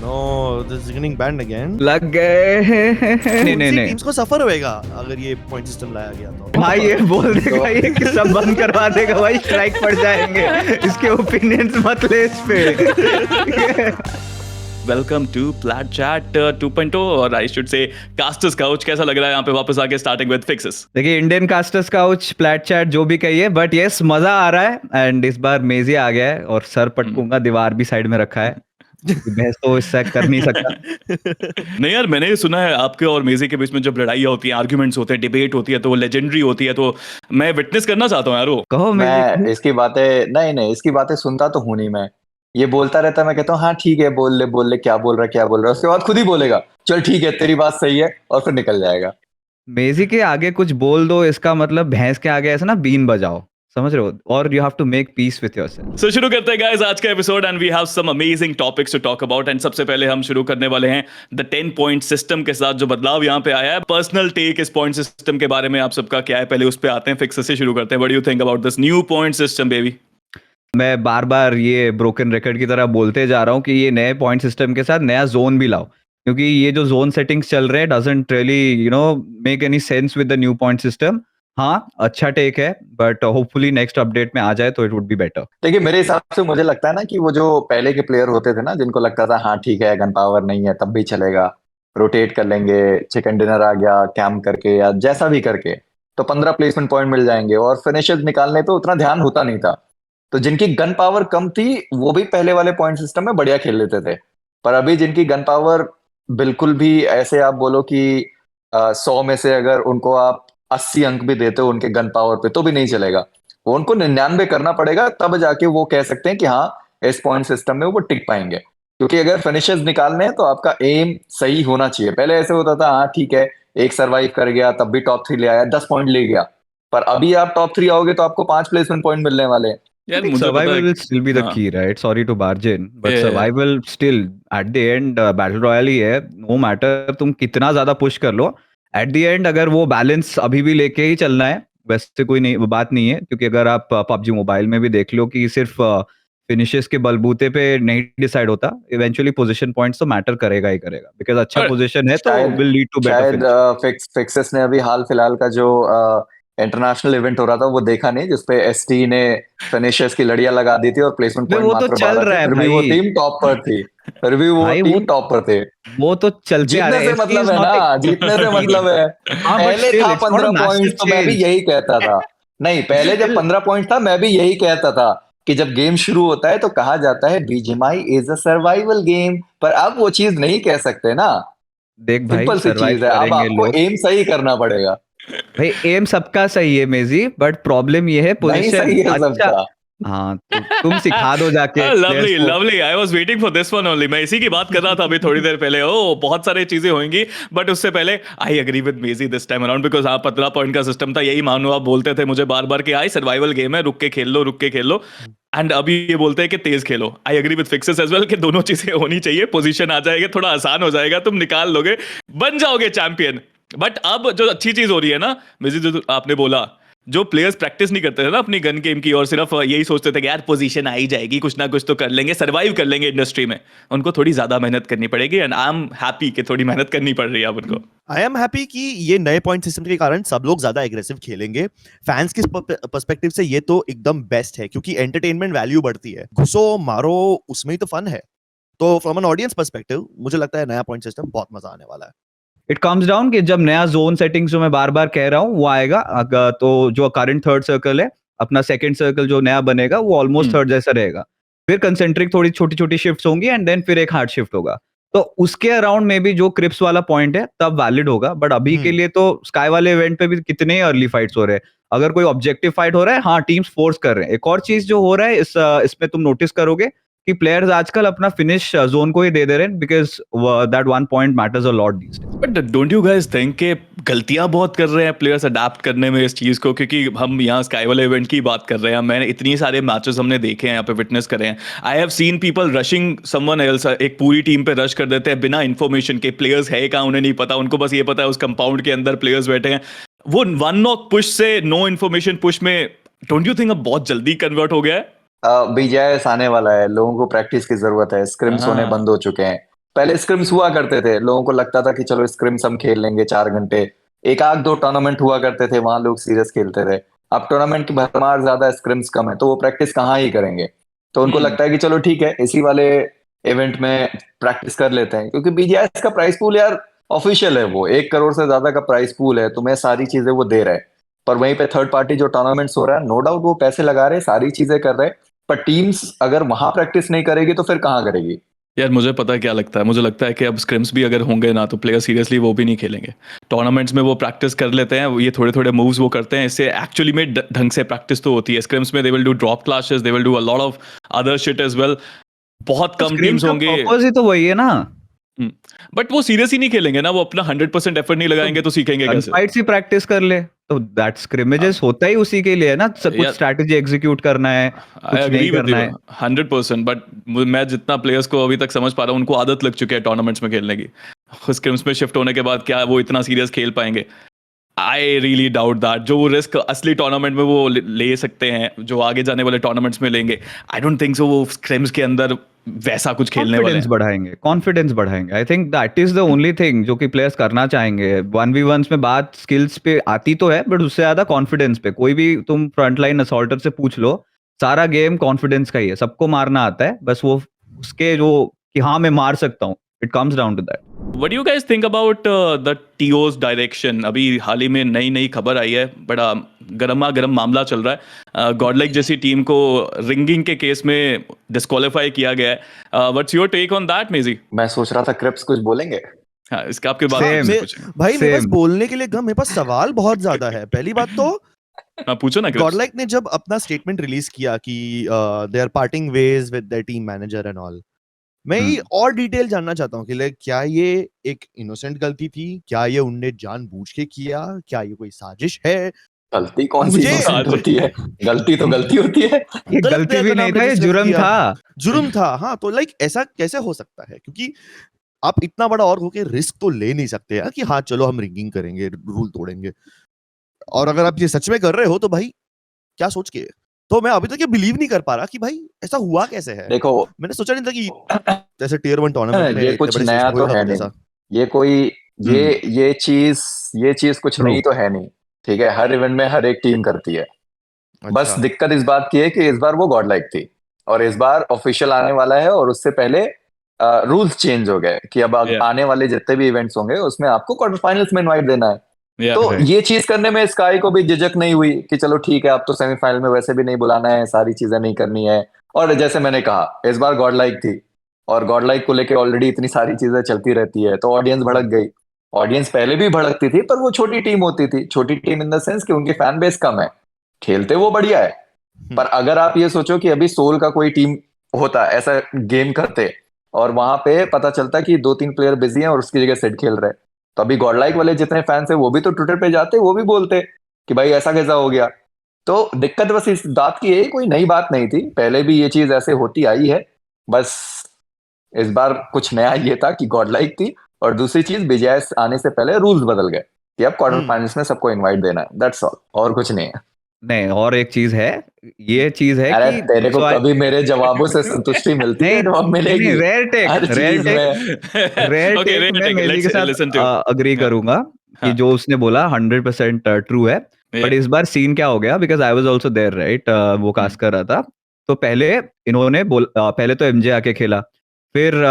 no, this is getting banned again. लग गए नहीं नहीं नहीं टीम्स को सफर होएगा अगर ये पॉइंट सिस्टम लाया गया तो। भाई ये बोल देगा ये कि सब बंद करवा देगा भाई, स्ट्राइक पड़ जाएंगे। इसके ओपिनियंस मत ले इस पे। वेलकम टू प्लैट चैट 2.0 और I should say casters couch. कैसा लग रहा है यहाँ पे वापस आके स्टार्टिंग विद फिक्सेस? देखिए Indian casters couch, plat chat जो भी कहिए, बट यस मजा आ रहा है। एंड इस बार मेजी आ गया है और सर पटकूंगा, दीवार भी साइड में रखा है। बहस तो इससे कर नहीं सकता। नहीं यार, मैंने ये सुना है आपके और मेजी के बीच में जब लड़ाइयाँ होती हैं, आर्ग्यूमेंट्स होते हैं, डिबेट होती है तो वो लेजेंडरी होती है, तो मैं विटनेस करना चाहता हूँ यार वो। कहो मैं इसकी बातें नहीं इसकी बातें सुनता तो हूं नहीं। मैं ये बोलता रहता, मैं कहता हूँ हाँ ठीक है, बोल ले क्या बोल रहा है, उसके बाद खुद ही बोलेगा चल ठीक है तेरी बात सही है, और फिर निकल जाएगा। मेजी के आगे कुछ बोल दो, इसका मतलब भैंस के आगे ऐसा ना बीन बजाओ, समझ रहे हो? और you have to make peace with yourself. So शुरू करते हैं गाइस आज का episode and we have some amazing topics to talk about. And सबसे पहले हम शुरू करने वाले हैं द 10 पॉइंट सिस्टम के साथ, जो बदलाव यहाँ पे आया है। पर्सनल टेक इस पॉइंट सिस्टम के बारे में आप सबका क्या है, पहले उस पे आते हैं, फिक्स से शुरू करते हैं। What do you think about this new point system baby? मैं बार बार ये ब्रोकन रिकॉर्ड की तरह बोलते जा रहा हूँ कि ये नए पॉइंट सिस्टम के साथ नया जोन भी लाओ, क्योंकि ये जो जोन सेटिंग्स चल रहे हैं doesn't really make any sense with the new point system. हाँ अच्छा टेक है, बट होपफुली नेक्स्ट अपडेट में आ जाए तो इट वुड बी बेटर। देखिए मेरे हिसाब से मुझे लगता है ना कि वो जो पहले के प्लेयर होते थे ना, जिनको लगता था हाँ ठीक है गन पावर नहीं है तब भी चलेगा, रोटेट कर लेंगे, चिकन डिनर आ गया कैंप करके या जैसा भी करके, तो 15 प्लेसमेंट पॉइंट मिल जाएंगे और फिनिशर्स निकालने पे उतना ध्यान होता नहीं था। तो जिनकी गन पावर कम थी वो भी पहले वाले पॉइंट सिस्टम में बढ़िया खेल लेते थे। पर अभी जिनकी गन पावर बिल्कुल भी ऐसे आप बोलो कि 100 में से अगर उनको आप 80 अंक भी देते हो उनके गन पावर पे तो भी नहीं चलेगा, वो उनको 99 करना पड़ेगा, तब जाके वो कह सकते हैं कि हाँ इस पॉइंट सिस्टम में वो टिक पाएंगे। क्योंकि अगर फिनिशर्स निकालने हैं तो आपका एम सही होना चाहिए। पहले ऐसे होता था हाँ ठीक है एक सर्वाइव कर गया तब भी टॉप 3 ले आया, 10 पॉइंट ले गया, पर अभी आप टॉप 3 आओगे तो आपको 5 प्लेसमेंट पॉइंट मिलने वाले हैं। यार मुझे survival will still be the हाँ। की, right? Sorry to barge in, but Yeah. Survival still at the end battle royale ही है। नो मैटर तुम कितना ज्यादा पुश कर लो, एट द एंड अगर वो बैलेंस अभी भी लेके ही चलना है वैसे कोई नहीं बात नहीं है। क्योंकि अगर आप पबजी मोबाइल में भी देख लो कि सिर्फ फिनिशेस के बलबूते पे नहीं डिसाइड होता, इवेंचुअली पोजीशन पॉइंट्स तो मैटर करेगा ही करेगा, बिकॉज अच्छा और पोजीशन है तो शायद विल लीड टू शायद बेटर। फिक्सेस ने अभी हाल फिलहाल का जो इंटरनेशनल इवेंट हो रहा था वो देखा नहीं, जिसपे एसटी ने फिनिशर्स की लड़ियां लगा दी थी और प्लेसमेंट पॉइंट वो तो मात्र चल 12 रहा थे, है फिर भी वो भाई, टीम टॉप पर थी, फिर भी वो भाई टीम टॉप पर थे। वो तो चलते आ जीतने रहे से हैं। मतलब है ना, जीतने से मतलब है। हाँ, but पहले still, था it's not a 15 massive point तो मैं भी change. यही कहता था, नहीं पहले जब 15 पॉइंट था मैं भी यही कहता था कि जब गेम शुरू होता है तो कहा जाता है BGMI is a survival game, पर अब वो चीज नहीं कह सकते ना। देख भाई, सिंपल सी सर्वाइव चीज है, अब करेंगे आपको लोग एम सही करना पड़ेगा। भाई। एम सबका सही है मेजी, बट प्रॉब्लम ये है नहीं पोजीशन सही है अच्छा। सबका। हाँ तो तुम सिखा दो जाके लवली players को। Lovely, I was waiting for this one only. मैं इसी की बात कर रहा था अभी थोड़ी देर पहले। ओ बहुत सारी चीजें होंगी, बट उससे पहले I agree with Mezy this time around, because हाँ 15 पॉइंट का सिस्टम था, यही मानो आप बोलते थे मुझे बार बार कि आई सर्वाइवल गेम है, रुक के खेल लो। एंड अभी ये बोलते हैं कि तेज खेलो। I agree with Fixes as well कि दोनों चीजें होनी चाहिए। पोजीशन आ जाएगी, थोड़ा आसान हो जाएगा, तुम निकाल लोगे, बन जाओगे चैंपियन। बट अब जो अच्छी चीज हो रही है ना मेजी, जो आपने बोला, जो प्लेयर्स प्रैक्टिस नहीं करते थे ना अपनी गन गेम की और सिर्फ यही सोचते थे कि यार पोजीशन आ ही जाएगी, कुछ ना कुछ तो कर लेंगे, सरवाइव कर लेंगे इंडस्ट्री में, उनको थोड़ी ज्यादा मेहनत करनी पड़ेगी। एंड आई एम हैप्पी कि थोड़ी मेहनत करनी पड़ रही है अब उनको। आई एम हैप्पी कि ये नए पॉइंट सिस्टम के कारण सब लोग ज्यादा एग्रेसिव खेलेंगे। फैंस के पर्सपेक्टिव से ये तो एकदम बेस्ट है, क्योंकि एंटरटेनमेंट वैल्यू बढ़ती है, घुसो मारो उसमें ही तो फन है। तो फ्रॉम एन ऑडियंस पर्सपेक्टिव मुझे लगता है नया पॉइंट सिस्टम बहुत मजा आने वाला है। इट कम्स डाउन कि जब नया जोन सेटिंग्स जो मैं बार बार कह रहा हूँ वो आएगा, तो जो करंट थर्ड सर्कल है, अपना सेकंड सर्कल जो नया बनेगा वो ऑलमोस्ट थर्ड जैसा रहेगा। फिर कंसेंट्रिक थोड़ी छोटी छोटी शिफ्ट्स होंगी एंड देन फिर एक हार्ड शिफ्ट होगा। तो उसके अराउंड में भी जो क्रिप्स वाला पॉइंट है तब वैलिड होगा। बट अभी के लिए तो स्काई वाले इवेंट पे भी कितने अर्ली फाइट्स हो रहे हैं। अगर कोई ऑब्जेक्टिव फाइट हो रहा है, हाँ टीम्स फोर्स कर रहे हैं। एक और चीज जो हो रहा है इसमें तुम नोटिस करोगे कि प्लेयर्स आजकल अपना फिनिश जोन को ही दे रहे हैं, because that one point matters a lot these days. But don't you guys think कि गलतियां बहुत कर रहे हैं प्लेयर्स अडेप्ट करने में इस चीज को? क्योंकि हम यहाँ स्काई वाले इवेंट की बात कर रहे हैं, मैंने इतनी सारे मैचेस हमने देखे हैं, यहाँ पे विटनेस करे हैं। I have seen people rushing someone else, एक पूरी टीम पे रश कर देते हैं बिना इन्फॉर्मेशन के। प्लेयर्स है कहाँ उन्हें नहीं पता, उनको बस ये पता है उस कंपाउंड के अंदर प्लेयर्स बैठे हैं। वो वन नॉक पुश से नो इन्फॉर्मेशन पुश में डोंट यू थिंक अब बहुत जल्दी कन्वर्ट हो गया है? बीजीएस आने वाला है, लोगों को प्रैक्टिस की जरूरत है, स्क्रिम्स होने हाँ। बंद हो चुके हैं। पहले स्क्रिम्स हुआ करते थे, लोगों को लगता था कि चलो स्क्रिम्स हम खेल लेंगे 4 घंटे, एक आध 2 टूर्नामेंट हुआ करते थे, वहां लोग सीरियस खेलते थे। अब टूर्नामेंट की भरमार ज्यादा, स्क्रिम्स कम है, तो वो प्रैक्टिस कहाँ ही करेंगे। तो उनको लगता है कि चलो ठीक है, इसी वाले इवेंट में प्रैक्टिस कर लेते हैं, क्योंकि बीजीएस का प्राइस पूल यार ऑफिशियल है, वो 1 करोड़ से ज्यादा का प्राइस पूल है, तुम्हें सारी चीजें वो दे रहे हैं। पर वहीं पे थर्ड पार्टी जो टूर्नामेंट्स हो रहा है, नो डाउट वो पैसे लगा रहे हैं, सारी चीजें कर रहे हैं, पर टीम्स अगर वहां प्रैक्टिस नहीं करेगी तो फिर कहाँ करेगी। यार मुझे पता है क्या लगता है, मुझे लगता है कि अब स्क्रिम्स भी अगर होंगे ना तो प्लेयर सीरियसली वो भी नहीं खेलेंगे। टूर्नामेंट्स में वो प्रैक्टिस कर लेते हैं, ये थोड़े थोड़े मूव्स वो करते हैं, इससे एक्चुअली में ढंग से प्रैक्टिस तो होती है। स्क्रिम्स में they will do drop clashes, they will do a lot of other shit as well. बहुत कम स्क्रीम टीम्स का होंगे पर्पस ही तो वही है ना, बट वो सीरियस ही नहीं खेलेंगे ना, वो अपना 100% एफर्ट नहीं लगाएंगे तो सीखेंगे कैसे? फाइट्स ही प्रैक्टिस कर ले, तो दैट स्क्रिमेजेस होता ही उसी के लिए है ना, कुछ यार- स्ट्रैटेजी एग्जीक्यूट करना है, आई कुछ एग्री नहीं विद करना यू है। 100%, बट मैं जितना प्लेयर्स को अभी तक समझ पा रहा हूँ, उनको आदत लग चुकी है टूर्नामेंट्स में खेलने की। स्क्रिम्स में शिफ्ट होने के बाद क्या वो इतना सीरियस खेल पाएंगे? I really doubt that. जो वो रिस्क असली टूर्नामेंट में वो ले सकते हैं, जो आगे जाने वाले टूर्नामेंट्स में लेंगे, आई डोंट थिंक सो वो स्क्रिम्स के अंदर वैसा कुछ खेलने वाले कॉन्फिडेंस हैं। बढ़ाएंगे, कॉन्फिडेंस बढ़ाएंगे। I think that is the only thing जो कि प्लेयर्स करना चाहेंगे। 1v1s में बात स्किल्स पे आती तो है, बट उससे ज्यादा कॉन्फिडेंस पे। कोई भी तुम फ्रंटलाइन असॉल्टर से पूछ लो, सारा गेम कॉन्फिडेंस का ही है, सबको मारना आता है, बस वो उसके जो कि हाँ मैं मार सकता हूँ, it comes down to that. What do you guys think about the TO's direction? अभी हाल ही में नई खबर आई है, बड़ा गर्मा गर्म मामला चल रहा है। गॉडलाइक जैसी टीम को रिंगिंग के केस में डिस्क्वालीफाई किया गया है। What's your take on that मेजी? मैं सोच रहा था क्रिप्स कुछ बोलेंगे। हाँ, इसका आपके बाद Same. से पूछेंगे। भाई मेरे पास Same. बोलने के लिए गम, मेरे पास सवाल बहुत ज्यादा है। पहली बात तो हाँ, पूछो ना। गॉडलाइक ने जब अपना स्टेटमेंट रिलीज किया कि they are parting ways with their team manager and all, मैं ये और डिटेल जानना चाहता हूँ कि लाइक क्या ये एक इनोसेंट गलती थी, क्या ये उनने जानबूझ के किया, क्या ये कोई साजिश है? गलती कौन सी मुझे- innocent होती है? गलती तो गलती होती है। ये गलत गलती player भी का नहीं नाम था, ये register जुर्म किया। था। जुर्म था। हाँ, तो लाइक ऐसा कैसे हो सकता है? क्योंकि आप इतना बड़ा और होके रिस्क तो ले नहीं सकते यार कि हाँ चलो हम रिगिंग करेंगे, रूल तोड़ेंगे। और अगर आप ये सच में कर रहे हो तो भाई क्या सोच के? तो मैं अभी तक ये बिलीव नहीं कर पा रहा कि भाई ऐसा हुआ कैसे है। देखो मैंने सोचा नहीं था कि जैसे टियर 1 टूर्नामेंट में ये इतने कुछ बड़े नया स्टेज पे तो होगा है कुछ नहीं, ऐसा। ये कोई ये चीज कुछ True. नई तो है नहीं, ठीक है, हर इवेंट में हर एक टीम करती है। बस अच्छा। दिक्कत इस बात की है कि इस बार वो गॉडलाइक थी, और इस बार ऑफिशियल आने वाला है, और उससे पहले रूल्स चेंज हो गए कि अब Yeah. आने वाले जितने भी इवेंट्स होंगे उसमें आपको क्वार्टर फाइनल्स में इनवाइट देना है। Yeah. तो Right. ये चीज करने में स्काई को भी झिझक नहीं हुई कि चलो ठीक है, अब तो सेमीफाइनल में वैसे भी नहीं बुलाना है, सारी चीजें नहीं करनी है। और जैसे मैंने कहा, इस बार गॉडलाइक थी, और गॉडलाइक को लेके ऑलरेडी इतनी सारी चीजें चलती रहती है, तो ऑडियंस भड़क गई। ऑडियंस पहले भी भड़कती थी, पर वो छोटी टीम होती थी, छोटी टीम इन द सेंस कि उनकी फैन बेस कम है, खेलते वो बढ़िया है। पर अगर आप ये सोचो कि अभी सोल का कोई टीम होता, ऐसा गेम करते, और वहां पे पता चलता कि 2-3 प्लेयर बिजी हैं और उसकी जगह सेट खेल रहे हैं, तो अभी गॉडलाइक वाले जितने फैंस हैं वो भी तो ट्विटर पे जाते, वो भी बोलते कि भाई ऐसा कैसा हो गया। तो दिक्कत बस इस बात की है, कोई नई बात नहीं थी, पहले भी ये चीज ऐसे होती आई है। बस इस बार कुछ नया ये था कि गॉडलाइक थी, और दूसरी चीज बीजेएस आने से पहले रूल्स बदल गए कि अब क्वार्टर फाइनल्स में सबको इनवाइट देना है, दैट्स ऑल, और कुछ नहीं है। नहीं, और एक चीज है, ये चीज है अरे कि तेरे को so I- कभी मेरे जवाबों से संतुष्टि मिलती है? जवाब मिलेगी रेयर टेक, हर रेयर चीज टेक, में। रेयर Okay, टेक rare मैं take. मेजी के Let's listen साथ to. Agree Yeah. करूंगा कि हाँ. जो उसने बोला 100% ट्रू है। But Yeah. इस बार सीन क्या हो गया, because I was also there right, वो कास्ट कर रहा था। तो पहले इन्होंने पहले तो एमजे आके खेला, फिर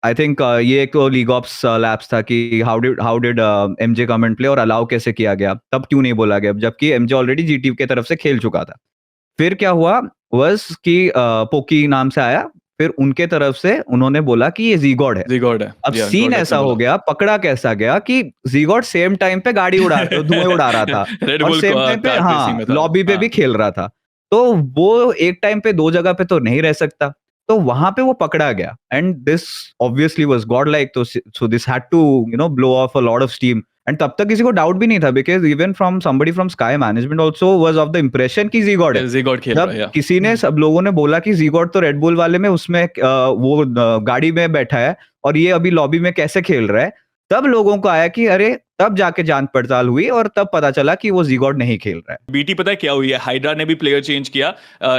आई थिंक ये एक लीग ऑफ्स लैब्स था कि how did MJ come and play और अलाउ कैसे किया गया, तब क्यों नहीं बोला गया, जबकि एमजे ऑलरेडी जीटी की तरफ से खेल चुका था। फिर क्या हुआ वस कि पोकी नाम से आया, फिर उनके तरफ से उन्होंने बोला कि ये जीगॉड है। Zigord है। अब Yeah, सीन Gordon ऐसा ने हो बोला। गया, पकड़ा कैसा गया कि जीगॉड सेम टाइम पे गाड़ी धुएं उड़ा रहा था, Red और Bull सेम को टाइम पे कार रेसिंग हाँ में था वो। लॉबी पे हाँ. भी खेल रहा था। तो वो एक टाइम पे 2 जगह पे तो नहीं रह सकता, तो वहां पे वो पकड़ा गया, and this obviously was godlike. तो so this had to blow off a lot of steam, and तब तक किसी को डाउट भी नहीं था, because even from somebody from Sky management also was of the impression कि जीगॉड है। Zigord खेल रहा है। जब Yeah. किसी ने, सब लोगों ने बोला कि जीगॉड तो रेड बुल वाले में उसमें वो गाड़ी में बैठा है, और ये अभी लॉबी में कैसे खेल रहा है, तब लोगों को आया कि अरे, तब जाके जांच पड़ताल हुई और तब पता चला कि वो जीगॉड नहीं खेल रहा है। बीटी पता है क्या हुई है? हाइड्रा ने भी प्लेयर चेंज किया।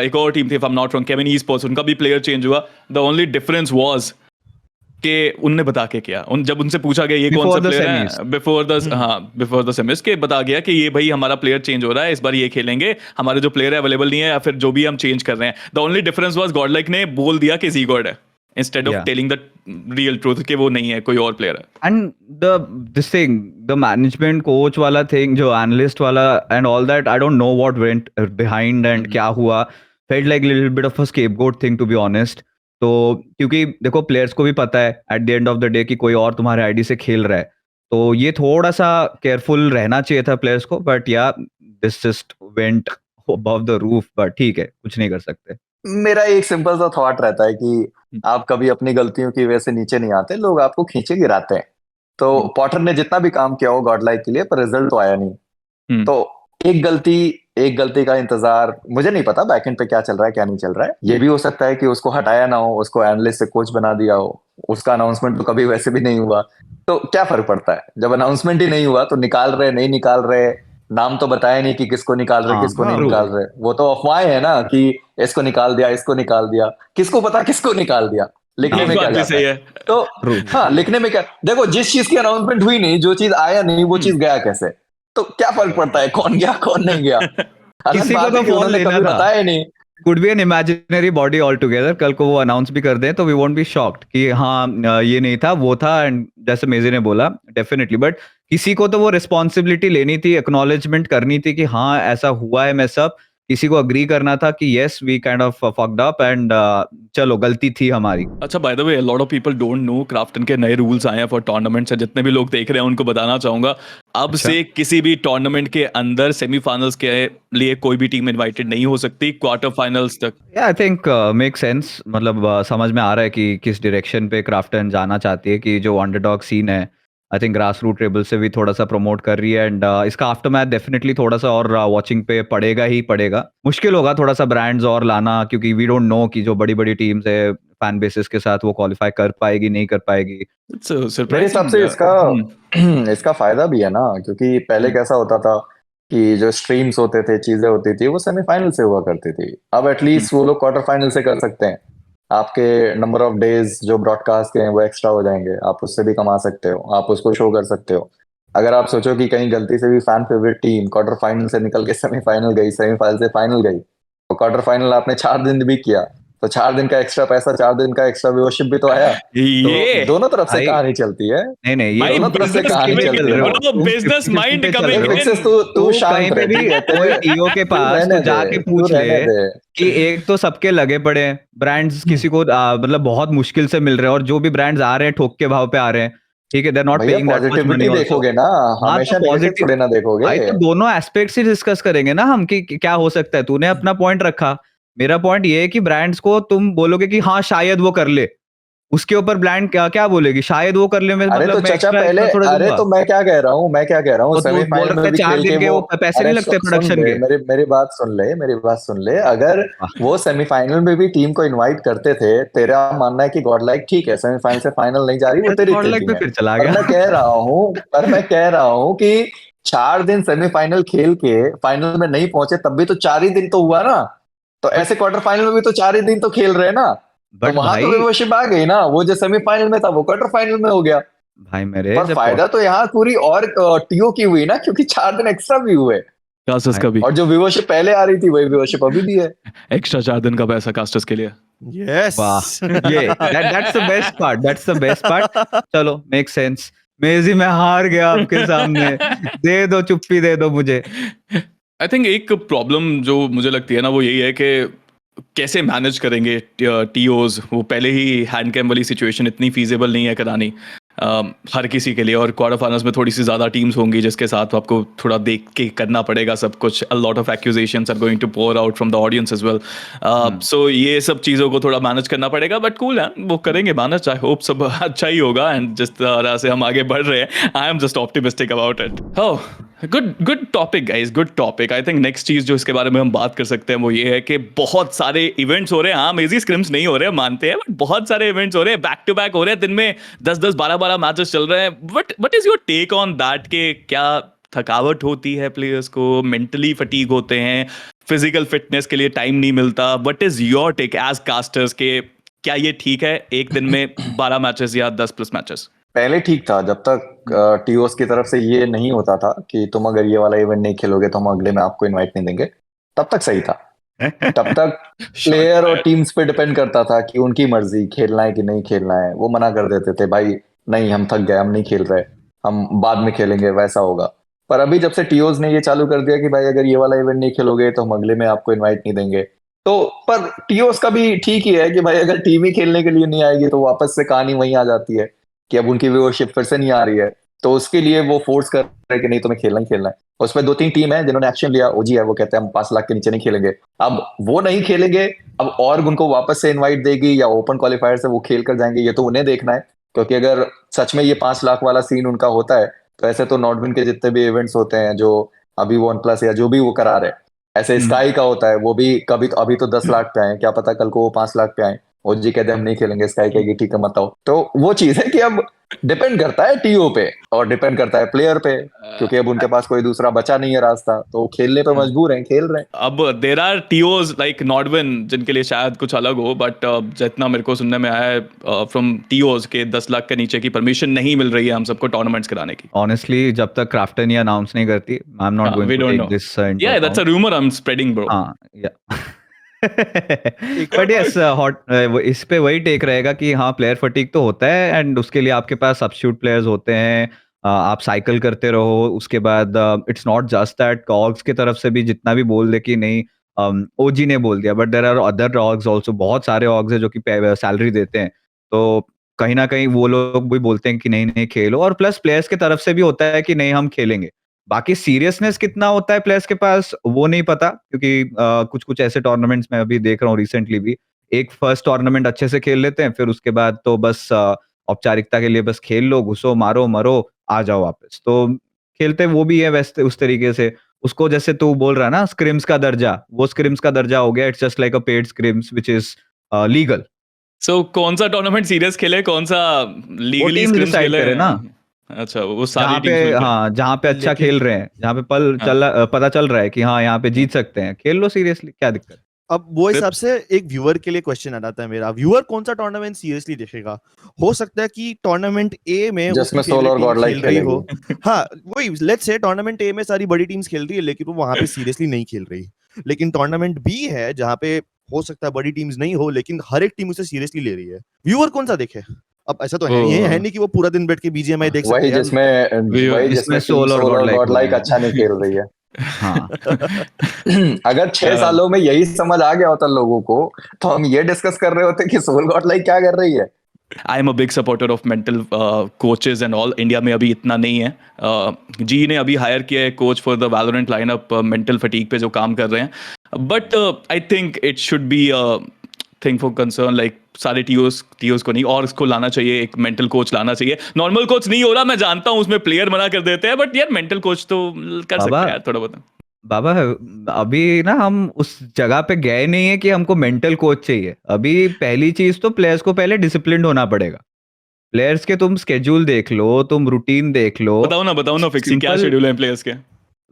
एक और टीम थी, if I am not wrong, Kevin e sports, उनका भी प्लेयर चेंज हुआ। द ओनली डिफरेंस वाज कि उनने बता के किया, जब उनसे पूछा गया ये कौन Before सा the प्लेयर semis. है बिफोर द सेमीज, के बता गया कि ये भाई हमारा प्लेयर चेंज हो रहा है, इस बार ये खेलेंगे, हमारे जो प्लेयर है अवेलेबल नहीं है, या फिर जो भी हम चेंज कर रहे हैं. The only difference was Godlike ने बोल दिया कि ज़ीगॉड है, instead of Yeah. Telling the real truth कि वो नहीं है, कोई और प्लेयर है. And this thing, the management coach वाला thing, जो analyst वाला and all that, I don't know what went behind and क्या हुआ. Felt like a little bit of a scapegoat thing, to be honest. तो क्योंकि देखो players को भी पता है at the end of the day कि कोई और तुम्हारे आईडी से खेल रहा है, तो ये थोड़ा सा केयरफुल रहना चाहिए था प्लेयर्स को. बट या this just went above the roof. But ठीक है, कुछ नहीं कर सकते. मेरा एक सिंपल सा थॉट रहता है कि आप कभी अपनी गलतियों की वजह से नीचे नहीं आते, लोग आपको खींचे गिराते हैं. तो पॉटर ने जितना भी काम किया हो गॉडलाइक के लिए, पर रिजल्ट तो आया नहीं. तो एक गलती का इंतजार, मुझे नहीं पता बैकएंड पे क्या चल रहा है क्या नहीं चल रहा है. ये भी हो सकता है कि उसको हटाया ना हो, उसको एनालिस्ट से कोच बना दिया हो, उसका अनाउंसमेंट तो कभी वैसे भी नहीं हुआ. तो क्या फर्क पड़ता है, जब अनाउंसमेंट ही नहीं हुआ तो निकाल रहे नहीं निकाल रहे, नाम तो बताया नहीं कि किसको निकाल रहे किसको नहीं निकाल रहे. वो तो अफवाहें है ना कि इसको निकाल दिया इसको निकाल दिया, किसको पता किसको निकाल दिया. लिखने में क्या जाता है. तो हाँ, लिखने में क्या, देखो जिस चीज की अनाउंसमेंट हुई नहीं, जो चीज आया नहीं, वो चीज गया कैसे. तो क्या फर्क पड़ता है कौन गया कौन नहीं गया. किसी को तो फोन लेना था, बताया नहीं. could be an imaginary body altogether. कल को वो अनाउंस भी कर दें तो we won't be shocked कि हाँ ये नहीं था वो था. एंड जैसे मेजी ने बोला डेफिनेटली, बट किसी को तो वो रिस्पॉन्सिबिलिटी लेनी थी, एक्नॉलेजमेंट करनी थी कि हाँ ऐसा हुआ है मैसअप. किसी को अग्री करना था कि yes we kind of fucked up and चलो गलती थी हमारी. अच्छा, by the way, a lot of people don't know Krafton के नए रूल्स आए हैं फॉर टूर्नामेंट्स. जितने भी लोग देख रहे हैं उनको बताना चाहूंगा, अब से किसी भी टूर्नामेंट के अंदर सेमीफाइनल्स के लिए कोई भी टीम इनवाइटेड नहीं हो सकती क्वार्टर फाइनल्स तक. I think make sense. मतलब समझ में आ रहा है कि किस डायरेक्शन पे क्राफ्टन जाना चाहती है, कि जो अंडरडॉग सीन है I think grass root table से भी थोड़ा सा प्रमोट कर रही है. एंड इसका आफ्टर मैच डेफिनेटली थोड़ा सा और वॉचिंग पे पड़ेगा ही पड़ेगा. मुश्किल होगा थोड़ा सा ब्रांड्स और लाना, क्योंकि वी डोंट नो कि जो बड़ी बड़ी टीम्स है फैन बेसिस के साथ वो क्वालिफाई कर पाएगी नहीं कर पाएगी. मेरे हिसाब से इसका फायदा भी है ना, क्योंकि पहले कैसा होता था कि जो स्ट्रीम्स होते थे, चीजें होती थी, वो सेमीफाइनल से हुआ करती थी. अब एटलीस्ट वो लोग क्वार्टर फाइनल से कर सकते हैं. आपके नंबर ऑफ डेज जो ब्रॉडकास्ट के हैं वो एक्स्ट्रा हो जाएंगे, आप उससे भी कमा सकते हो, आप उसको शो कर सकते हो. अगर आप सोचो कि कहीं गलती से भी fan favourite team quarter final से निकल के सेमीफाइनल गई, सेमीफाइनल से फाइनल गई, और क्वार्टर फाइनल आपने 4 दिन भी किया, तो 4 दिन का एक्स्ट्रा पैसा, 4 दिन का एक्स्ट्रा व्यूअरशिप भी तो आया. ये दोनों तरफ से कहानी चलती है. नहीं ये दोनों तरफ से कहानी चलती है. Business mind coming in. तू शांत पे भी कोई टीओ के पास तो जाके पूछ ले कि एक तो सबके लगे पड़े हैं ब्रांड्स, किसी को मतलब बहुत मुश्किल से मिल रहे हैं, और जो भी ब्रांड्स आ रहे हैं ठोक के भाव पे आ रहे हैं. ठीक है, they are not paying that much money. देखोगे ना, हमेशा पॉजिटिव थोड़ी ना देखोगे. भाई तो दोनों एस्पेक्ट्स ही डिस्कस करेंगे ना हम कि क्या हो सकता है. तूने अपना पॉइंट रखा, मेरा पॉइंट ये है कि ब्रांड्स को तुम बोलोगे कि हाँ शायद वो कर ले, उसके ऊपर ब्रांड क्या बोलेगी, शायद वो कर ले. अरे तो चाचा पहले, अरे तो मैं क्या कह रहा हूँ सेमीफाइनल में भी खेल के वो पैसे नहीं लगते प्रोडक्शन के. मेरी बात सुन ले. अगर वो सेमीफाइनल में भी टीम को इनवाइट करते थे, तेरा मानना है कि गॉडलाइक ठीक है सेमीफाइनल से फाइनल नहीं जा रही, वो तेरी थिंकिंग है. चला गया. मैं कह रहा हूँ कि 4 दिन सेमीफाइनल खेल के फाइनल में नहीं पहुंचे, तब भी तो 4 ही दिन तो हुआ ना. तो ऐसे क्वार्टर फाइनल में भी तो 4 ही दिन तो खेल रहे हैं ना. तो वहां तो व्यूअरशिप आ गई ना, वो जो सेमीफाइनल में था वो क्वार्टर फाइनल में हो गया भाई मेरे. पर फायदा तो यहाँ पूरी और टीओ की हुई ना, क्योंकि 4 दिन एक्स्ट्रा भी हुए कास्टर्स का भी, और जो व्यूअरशिप पहले आ रही थी वही व्यूअरशिप अभी भी है. एक्स्ट्रा 4 दिन का पैसा कास्टर्स के लिए. यस, ये दैट्स द बेस्ट पार्ट. चलो मेक सेंस. मेजी मैं हार गया आपके सामने. दे दो चुप्पी, दे दो मुझे. आई थिंक एक प्रॉब्लम जो मुझे लगती है ना वो यही है कि कैसे मैनेज करेंगे टीओज. वो पहले ही हैंड कैम वाली सिचुएशन इतनी फीजेबल नहीं है करानी हर किसी के लिए, और क्वार्टर फाइनल्स में थोड़ी सी ज़्यादा टीम्स होंगी जिसके साथ आपको थोड़ा देख के करना पड़ेगा सब कुछ. A lot of accusations are going to pour out from the audience as well. So ये सब चीज़ों को थोड़ा मैनेज करना पड़ेगा. बट कूल है, वो करेंगे मैनेज. आई होप सब अच्छा ही होगा. एंड जिस तरह से हम आगे बढ़ रहे हैं, I am just optimistic about it. Good topic guys, good topic. I think next चीज़ जो इसके बारे में हम बात कर सकते हैं वो ये है कि बहुत सारे इवेंट्स हो रहे हैं. हाँ, मेजी स्क्रिम्स नहीं हो रहे हैं मानते हैं, बट बहुत सारे इवेंट्स हो रहे हैं, बैक टू बैक हो रहे हैं. दिन में 10-10, 12-12 मैचेस चल रहे हैं. What is your take on that? के क्या थकावट होती है प्लेयर्स को, मेंटली फटीग होते हैं, फिजिकल फिटनेस के लिए टाइम नहीं मिलता? What is your take as casters के क्या ये ठीक है एक दिन में 12 मैचेस या 10+ मैचेस? पहले ठीक था, जब तक टीओस की तरफ से ये नहीं होता था कि तुम अगर ये वाला इवेंट नहीं खेलोगे तो हम अगले में आपको इनवाइट नहीं देंगे, तब तक सही था। तब तक प्लेयर और टीम्स पे डिपेंड करता था कि उनकी मर्जी खेलना है कि नहीं खेलना है। वो मना कर देते थे, भाई नहीं हम थक गए, हम नहीं खेल रहे, हम बाद में खेलेंगे, वैसा होगा। पर अभी जब से टीओस ने ये चालू कर दिया कि भाई अगर ये वाला इवेंट नहीं खेलोगे तो हम अगले में आपको इनवाइट नहीं देंगे, तो पर टीओस का भी ठीक ही है कि भाई अगर टीम ही खेलने के लिए नहीं आएगी तो वापस से कहानी वहीं आ जाती है कि अब उनकी व्यूअरशिप फिर से नहीं आ रही है, तो उसके लिए वो फोर्स कर रहे हैं कि नहीं तुम्हें खेलना ही खेलना है। और उसमें 2-3 टीम है जिन्होंने एक्शन लिया। ओजी है, वो कहते हैं हम 5 लाख के नीचे नहीं खेलेंगे। अब वो नहीं खेलेंगे, अब और उनको वापस से इनवाइट देगी या ओपन क्वालिफायर से वो खेल कर जाएंगे, ये तो उन्हें देखना है। क्योंकि अगर सच में ये 5 लाख वाला सीन उनका होता है तो ऐसे तो नॉटविन के जितने भी इवेंट्स होते हैं जो अभी वन प्लस या जो भी वो करा रहे हैं, ऐसे स्काई का होता है, वो भी कभी तो अभी तो 10 लाख पे आए, क्या पता कल को वो 5 लाख पे आए। ओजी कहते हैं हम नहीं खेलेंगे, स्काई कहेगी ठीक है मत आओ। तो वो चीज है कि अब डिपेंड करता है टीओ पे और डिपेंड करता है प्लेयर पे, क्योंकि अब उनके पास कोई दूसरा बचा नहीं है रास्ता, तो वो खेलने पे मजबूर हैं, खेल रहे हैं। अब देर आर टीओज लाइक नॉटविन जिनके लिए शायद कुछ अलग हो, बट जितना मेरे को सुनने में आया है फ्रॉम टीओज के 10 लाख के नीचे की परमिशन नहीं मिल रही है हम सबको टूर्नामेंट्स कराने की। ऑनेस्टली जब तक क्राफ्टन ये अनाउंस नहीं करती, I am not going we to don't take know. This Yeah, that's a rumor I'm spreading, bro. हाँ बट यस हॉट इस पे वही टेक रहेगा कि हाँ प्लेयर फटीक तो होता है एंड उसके लिए आपके पास सब्स्टिट्यूट प्लेयर्स होते हैं, आप साइकिल करते रहो। उसके बाद इट्स नॉट जस्ट दैट ऑग्स की तरफ से भी जितना भी बोल दे कि नहीं ओजी ने बोल दिया, but there are other orgs also, बहुत सारे ऑग्स है जो कि सैलरी देते हैं, तो कहीं ना कहीं वो लोग भी बोलते हैं कि नहीं नहीं खेलो। और प्लस प्लेयर्स की तरफ से भी होता है कि नहीं हम खेलेंगे। बाकी सीरियसनेस कितना होता है प्लेयर्स के पास वो नहीं पता, क्योंकि कुछ कुछ ऐसे टूर्नामेंट्स में अभी देख रहा हूँ रिसेंटली भी, एक फर्स्ट टूर्नामेंट अच्छे से खेल लेते हैं, फिर उसके बाद तो बस औपचारिकता के लिए बस खेल लो, घुसो मारो मरो आ जाओ वापस। तो खेलते वो भी है वैसे उस तरीके से। उसको जैसे तू बोल रहा है ना स्क्रिम्स का दर्जा, वो स्क्रिम्स का दर्जा हो गया, it's just like a paid scrims which is legal. So कौन सा टूर्नामेंट सीरियस खेले, कौन सा वो लीगली टीम स्क्रिम्स डिसाइड खेले? करे ना, अच्छा, वो सारी जहाँ पे टीम्स मिलकर। हाँ जहाँ पे अच्छा लेकिन खेल रहे हैं, जहाँ पे पता चल रहा है कि हाँ यहाँ पे जीत सकते हैं, खेल लो सीरियसली, क्या दिक्कत है? अब वो सिर्फ- हिसाब से एक व्यूअर के लिए क्वेश्चन आ जाता है मेरा, व्यूअर कौन सा टूर्नामेंट सीरियसली देखेगा? हो सकता है कि टूर्नामेंट ए में जिसमें उसकी सोल फेवरेट और टीम गॉडलाइक खेल रही हो, खेलेगी। हाँ वही लेट्स से टूर्नामेंट ए में सारी बड़ी टीम्स खेल रही है लेकिन वो वहां पे सीरियसली नहीं खेल रही, लेकिन टूर्नामेंट बी है जहाँ पे हो सकता है बड़ी टीम्स नहीं हो लेकिन हर एक टीम उसे सीरियसली ले रही है, व्यूअर कौन सा देखे? अब ऐसा तो है नहीं कि वो पूरा दिन बैठ के बीजीएमआई देख सकते वही हैं। Viewer- जिसमें टीम सोल और सोल और गॉडलाइक गॉडलाइक हो रहे अच्छा नहीं खेल रही है। हाँ अगर 6 सालों में यही समझ आ गया होता लोगों को तो हम ये डिस्कस कर रहे होते कि सोल गॉडलाइक क्या कर रही है। I am a big supporter of mental coaches and all. India में अभी इतना नहीं है। जी ने अभी हायर किया है coach for the Valorant lineup, mental fatigue पे जो काम कर रहे हैं, but I think it should be thing for concern, like सारे टीओस को नहीं, और इसको लाना चाहिए, एक मेंटल कोच लाना चाहिए। नॉर्मल कोच नहीं हो रहा, मैं जानता हूँ, उसमें प्लेयर मना कर देते हैं, बट यार मेंटल कोच तो कर सकते बाबा हैं यार थोड़ा बहुत। बाबा अभी ना हम उस जगह पे गए नहीं है कि हमको मेंटल कोच चाहिए। अभी पहली चीज तो प्लेयर्स को पहले डिसिप्लिन्ड होना पड़ेगा। प्लेयर्स के तुम स्केड्यूल देख लो, तुम रूटीन देख लो। बताओ ना फिक्सी, क्या Simple- शेड्यूल है प्लेयर्स के?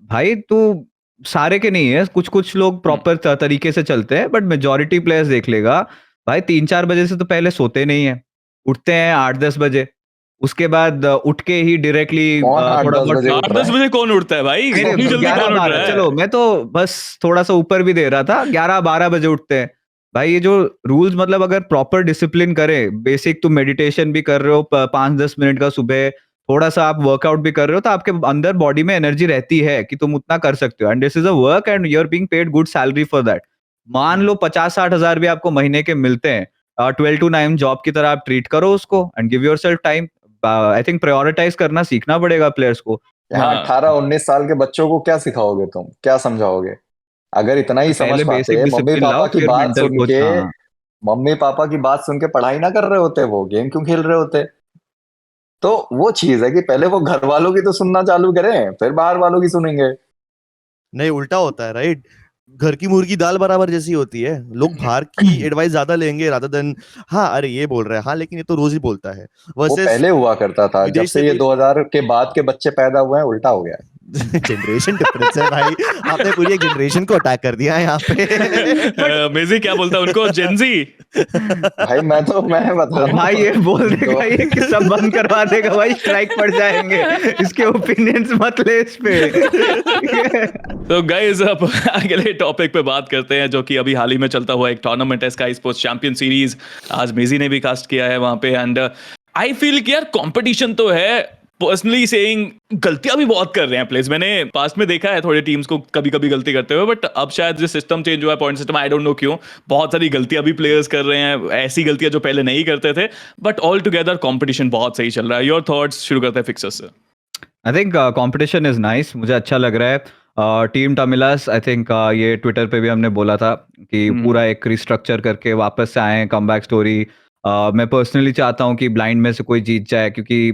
भाई तू सारे के नहीं है, कुछ कुछ लोग प्रॉपर तरीके से चलते हैं, बट मेजोरिटी प्लेयर्स देख लेगा भाई 3-4 बजे से तो पहले सोते नहीं है, उठते हैं 8-10 बजे। उसके बाद उठ के ही डायरेक्टली कौन थोड़ा 8-10 बहुत बजे उठ रहा 8-10 है? बजे कौन उठता है भाई? नहीं, इतनी जल्दी कौन उठ रहा है? चलो मैं तो बस थोड़ा सा ऊपर भी दे रहा था, 11-12 बजे उठते हैं भाई। ये जो रूल्स मतलब अगर प्रॉपर डिसिप्लिन करे, बेसिक तुम मेडिटेशन भी कर रहे हो 5-10 मिनट का सुबह, थोड़ा सा आप वर्कआउट भी कर रहे हो, तो आपके अंदर बॉडी में एनर्जी रहती है कि तुम उतना कर सकते हो, and this is a work and you are being paid good salary for that. मान लो 50-60 हजार भी आपको महीने के मिलते हैं, 12 to 9 जॉब की तरह आप ट्रीट करो उसको and give yourself time. I think prioritise करना सीखना पड़ेगा प्लेयर्स को। यहाँ हाँ। 18-19 साल के बच्चों को क्या सिखाओगे तुम, क्या समझाओगे? अगर इतना ही समझ पहले पाते, बेसिक मम्मी डिसिप्लिन पापा लाओ, की फिर बात मेंटल सुन कोच। के हाँ मम्मी पापा की बात सुन के पढ़ाई ना कर रहे होते, वो गेम क्यों खेल रहे होते? तो वो चीज है कि पहले वो घर वालों की तो सुनना चालू करें, फिर बाहर वालों की सुनेंगे। नहीं उल्टा होता है राइट, घर की मुर्गी दाल बराबर जैसी होती है, लोग बाहर की एडवाइस ज्यादा लेंगे रादर देन हाँ अरे ये बोल रहा है हाँ लेकिन ये तो रोज ही बोलता है, वो वर्सेस पहले हुआ करता था, जब विदेश से से ये कोई 2000 के बाद के बच्चे पैदा हुए हैं उल्टा हो गया है। जनरेशन डिफरेंस है भाई, आपने पूरी एक जनरेशन को अटैक कर दिया है यहाँ पे। मेजी क्या बोलता है उनको, जेनजी? भाई मैं बता रहा भाई ये हूँ बोल देगा ये कि सब बंद करवा देगा भाई, स्ट्राइक पड़ जाएंगे, इसके ओपिनियंस मत ले इस पे। तो गाइस अब अगले टॉपिक पे बात करते हैं, जो कि अभी हाल ही में चलता हुआ एक टूर्नामेंट है, स्काई स्पोर्ट्स चैंपियन सीरीज। आज मेजी ने भी कास्ट किया है वहां पे, एंड आई फील कि यार कंपटीशन तो है, पर्सनली सेइंग गलतियां भी बहुत कर रहे हैं प्लेयर्स। मैंने पास्ट में देखा है थोड़े टीम्स को कभी कभी गलती करते हुए, बट अब शायद जो सिस्टम चेंज हुआ है, point system, I don't know क्यों बहुत सारी गलतियां भी प्लेयर्स कर रहे हैं, ऐसी गलतियां जो पहले नहीं करते थे, बट ऑल टुगेदर कंपटीशन बहुत सही चल रहा है। Your thoughts? शुरू करते हैं फिक्सर्स से। I think competition is nice, मुझे अच्छा लग रहा है। टीम टमिलास, आई थिंक ये ट्विटर पे भी हमने बोला था कि पूरा एक रिस्ट्रक्चर करके वापस से आए हैं, कमबैक स्टोरी। मैं पर्सनली चाहता हूँ कि ब्लाइंड में से कोई जीत जाए, क्योंकि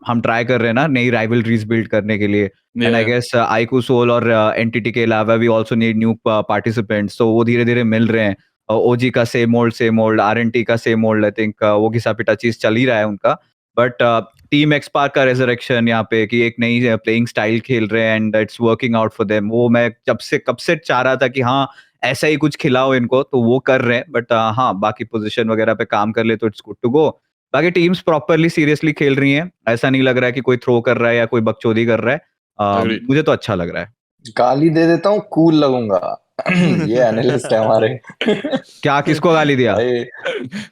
हम ट्राई कर रहे हैं ना नई राइवलरीज बिल्ड करने के लिए, and I guess iQOO Soul और एनटीटी के अलावा we also need new participants, तो वो धीरे धीरे मिल रहे हैं। ओजी का सेम ओल्ड, आरएनटी का सेम ओल्ड, आई थिंक वो घिसा पिटा चीज चल ही रहा है उनका, बट टीम एक्सपार्क का रेजरेक्शन यहाँ पे कि एक नई प्लेइंग स्टाइल खेल रहे हैं and it's working out for them, वो मैं कब से चाह रहा था कि हाँ ऐसा ही कुछ खिलाओ इनको, तो वो कर रहे हैं। बट हाँ, बाकी पोजीशन वगैरह पे काम कर ले तो इट्स गुड टू गो। बाकी टीम्स प्रॉपरली सीरियसली खेल रही हैं, ऐसा नहीं लग रहा है कि कोई थ्रो कर रहा है या कोई बकचोदी कर रहा है। मुझे तो अच्छा लग रहा है। गाली दे देता हूँ, कूल लगूंगा। ये एनालिस्ट है हमारे। क्या, किसको गाली दिया? भाई